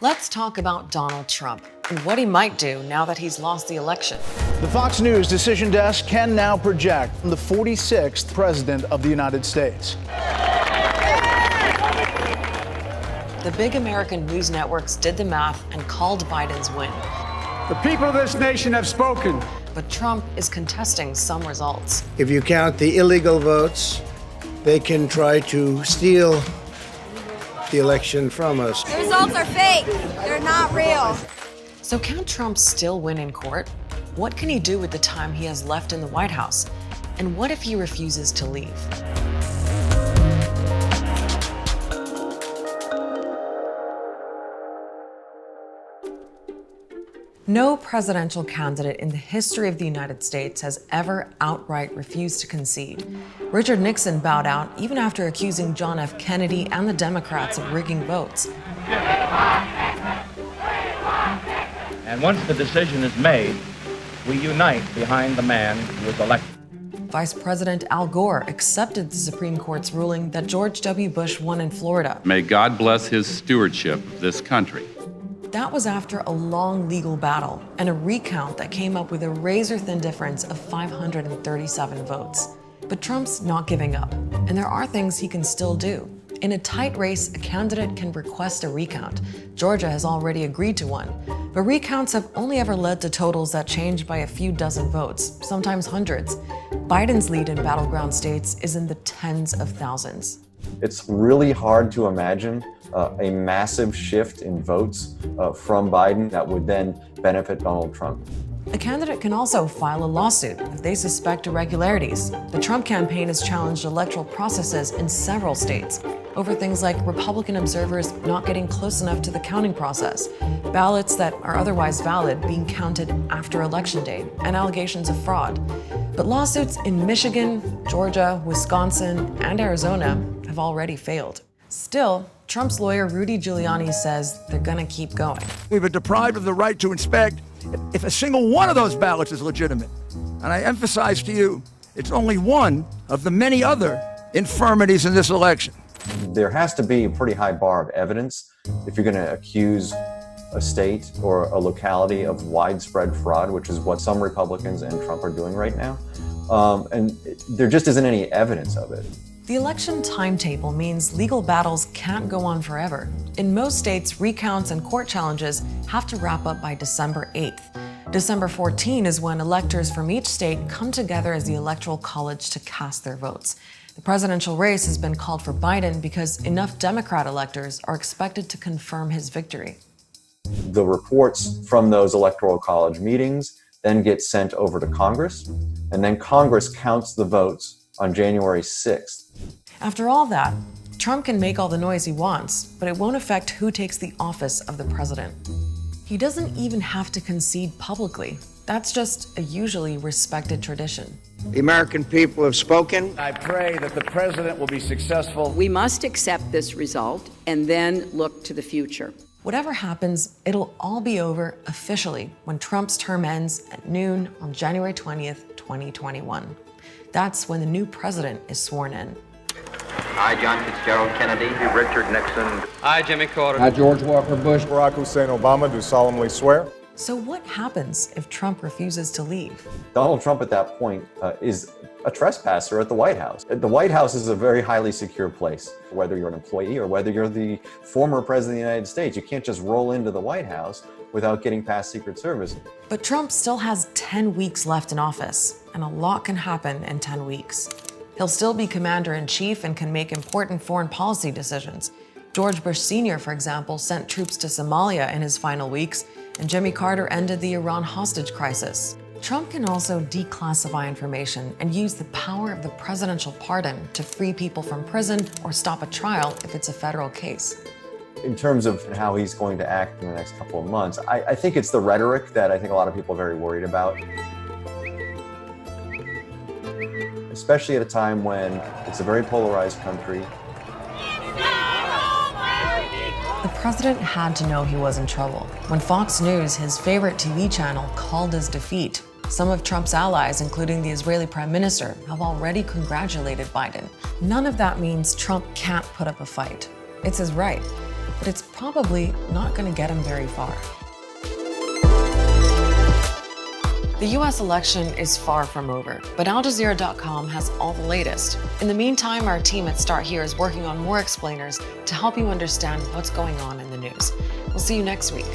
Let's talk about Donald Trump and what he might do now that he's lost the election. The Fox News decision desk can now project the 46th president of the United States. The big American news networks did the math and called Biden's win. The people of this nation have spoken. But Trump is contesting some results. If you count the illegal votes, they can try to steal the election from us. The results are fake. They're not real. So can Trump still win in court? What can he do with the time he has left in the White House? And what if he refuses to leave? No presidential candidate in the history of the United States has ever outright refused to concede. Richard Nixon bowed out even after accusing John F. Kennedy and the Democrats of rigging votes. And once the decision is made, we unite behind the man who was elected. Vice President Al Gore accepted the Supreme Court's ruling that George W. Bush won in Florida. May God bless his stewardship of this country. That was after a long legal battle and a recount that came up with a razor-thin difference of 537 votes. But Trump's not giving up, and there are things he can still do. In a tight race, a candidate can request a recount. Georgia has already agreed to one. But recounts have only ever led to totals that change by a few dozen votes, sometimes hundreds. Biden's lead in battleground states is in the tens of thousands. It's really hard to imagine a massive shift in votes from Biden that would then benefit Donald Trump. A candidate can also file a lawsuit if they suspect irregularities. The Trump campaign has challenged electoral processes in several states over things like Republican observers not getting close enough to the counting process, ballots that are otherwise valid being counted after Election Day, and allegations of fraud. But lawsuits in Michigan, Georgia, Wisconsin, and Arizona have already failed. Still, Trump's lawyer Rudy Giuliani says they're going to keep going. We've been deprived of the right to inspect if a single one of those ballots is legitimate. And I emphasize to you, it's only one of the many other infirmities in this election. There has to be a pretty high bar of evidence if you're going to accuse a state or a locality of widespread fraud, which is what some Republicans and Trump are doing right now. And there just isn't any evidence of it. The election timetable means legal battles can't go on forever. In most states, recounts and court challenges have to wrap up by December 8th. December 14 is when electors from each state come together as the Electoral College to cast their votes. The presidential race has been called for Biden because enough Democrat electors are expected to confirm his victory. The reports from those Electoral College meetings then get sent over to Congress, and then Congress counts the votes on January 6th. After all that, Trump can make all the noise he wants, but it won't affect who takes the office of the president. He doesn't even have to concede publicly. That's just a usually respected tradition. The American people have spoken. I pray that the president will be successful. We must accept this result and then look to the future. Whatever happens, it'll all be over officially when Trump's term ends at noon on January 20th, 2021. That's when the new president is sworn in. I, John Fitzgerald Kennedy. Richard Nixon. I, Jimmy Carter. I, George Walker Bush. Barack Hussein Obama, do solemnly swear. So what happens if Trump refuses to leave? Donald Trump at that point is a trespasser at the White House. The White House is a very highly secure place. Whether you're an employee or whether you're the former president of the United States, you can't just roll into the White House without getting past Secret Service. But Trump still has 10 weeks left in office, and a lot can happen in 10 weeks. He'll still be commander-in-chief and can make important foreign policy decisions. George Bush Sr., for example, sent troops to Somalia in his final weeks, and Jimmy Carter ended the Iran hostage crisis. Trump can also declassify information and use the power of the presidential pardon to free people from prison or stop a trial if it's a federal case. In terms of how he's going to act in the next couple of months, I think it's the rhetoric that I think a lot of people are very worried about. Especially at a time when it's a very polarized country. The president had to know he was in trouble. When Fox News, his favorite TV channel, called his defeat, some of Trump's allies, including the Israeli prime minister, have already congratulated Biden. None of that means Trump can't put up a fight. It's his right. but it's probably not going to get him very far. The US election is far from over, but AlJazeera.com has all the latest. In the meantime, our team at Start Here is working on more explainers to help you understand what's going on in the news. We'll see you next week.